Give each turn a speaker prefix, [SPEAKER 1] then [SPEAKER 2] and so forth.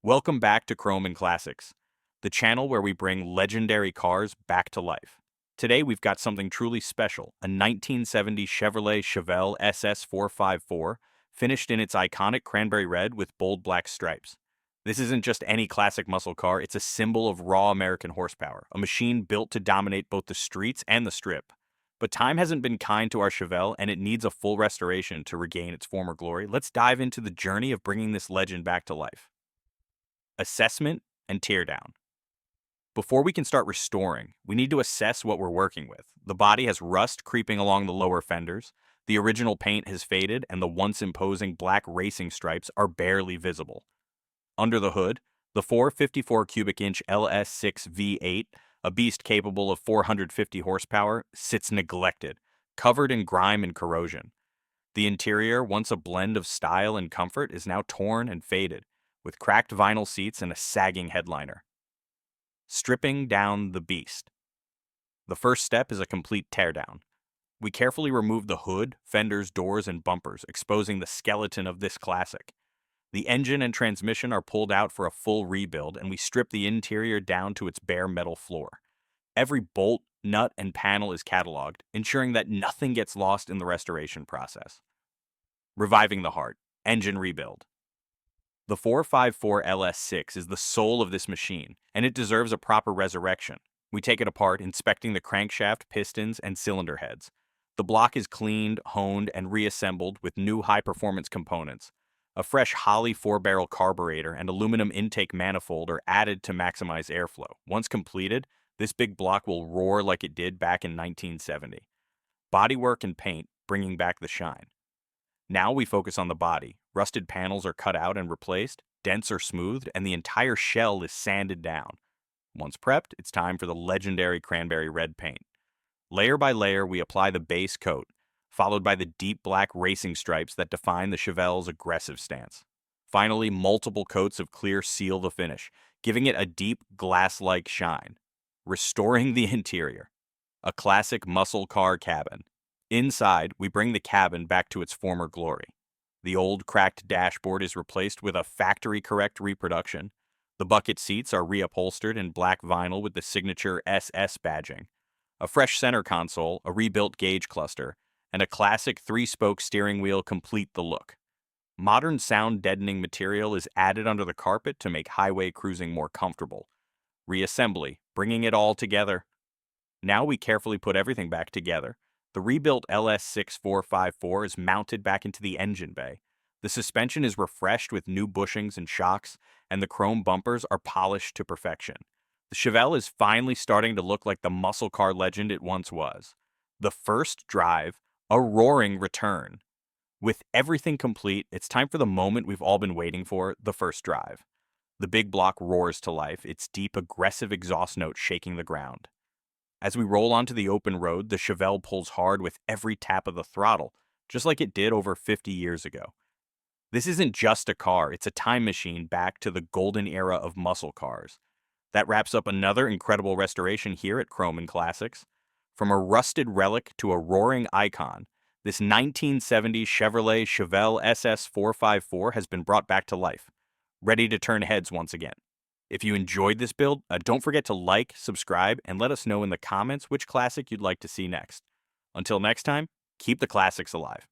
[SPEAKER 1] Welcome back to Chrome and Classics, the channel where we bring legendary cars back to life. Today we've got something truly special, a 1970 Chevrolet Chevelle SS 454, finished in its iconic Cranberry Red with bold black stripes. This isn't just any classic muscle car, it's a symbol of raw American horsepower, a machine built to dominate both the streets and the strip. But time hasn't been kind to our Chevelle, and it needs a full restoration to regain its former glory. Let's dive into the journey of bringing this legend back to life. Assessment and teardown. Before we can start restoring, we need to assess what we're working with. The body has rust creeping along the lower fenders, the original paint has faded, and the once imposing black racing stripes are barely visible. Under the hood, the 454 cubic inch LS6 V8, a beast capable of 450 horsepower, sits neglected, covered in grime and corrosion. The interior, once a blend of style and comfort, is now torn and faded, with cracked vinyl seats and a sagging headliner. Stripping down the beast. The first step is a complete teardown. We carefully remove the hood, fenders, doors, and bumpers, exposing the skeleton of this classic. The engine and transmission are pulled out for a full rebuild, and we strip the interior down to its bare metal floor. Every bolt, nut, and panel is cataloged, ensuring that nothing gets lost in the restoration process. Reviving the heart. Engine rebuild. The 454 LS6 is the soul of this machine, and it deserves a proper resurrection. We take it apart, inspecting the crankshaft, pistons, and cylinder heads. The block is cleaned, honed, and reassembled with new high-performance components. A fresh Holley 4-barrel carburetor and aluminum intake manifold are added to maximize airflow. Once completed, this big block will roar like it did back in 1970. Bodywork and paint, bringing back the shine. Now we focus on the body. Rusted panels are cut out and replaced, dents are smoothed, and the entire shell is sanded down. Once prepped, it's time for the legendary Cranberry Red paint. Layer by layer, we apply the base coat, followed by the deep black racing stripes that define the Chevelle's aggressive stance. Finally, multiple coats of clear seal the finish, giving it a deep, glass-like shine. Restoring the interior. A classic muscle car cabin. Inside, we bring the cabin back to its former glory. The old cracked dashboard is replaced with a factory-correct reproduction. The bucket seats are reupholstered in black vinyl with the signature SS badging. A fresh center console, a rebuilt gauge cluster, and a classic three-spoke steering wheel complete the look. Modern sound-deadening material is added under the carpet to make highway cruising more comfortable. Reassembly, bringing it all together. Now we carefully put everything back together. The rebuilt LS6 454 is mounted back into the engine bay. The suspension is refreshed with new bushings and shocks, and the chrome bumpers are polished to perfection. The Chevelle is finally starting to look like the muscle car legend it once was. The first drive, a roaring return. With everything complete, it's time for the moment we've all been waiting for, the first drive. The big block roars to life, its deep, aggressive exhaust note shaking the ground. As we roll onto the open road, the Chevelle pulls hard with every tap of the throttle, just like it did over 50 years ago. This isn't just a car, it's a time machine back to the golden era of muscle cars. That wraps up another incredible restoration here at Chrome and Classics. From a rusted relic to a roaring icon, this 1970 Chevrolet Chevelle SS 454 has been brought back to life, ready to turn heads once again. If you enjoyed this build, don't forget to like, subscribe, and let us know in the comments which classic you'd like to see next. Until next time, keep the classics alive.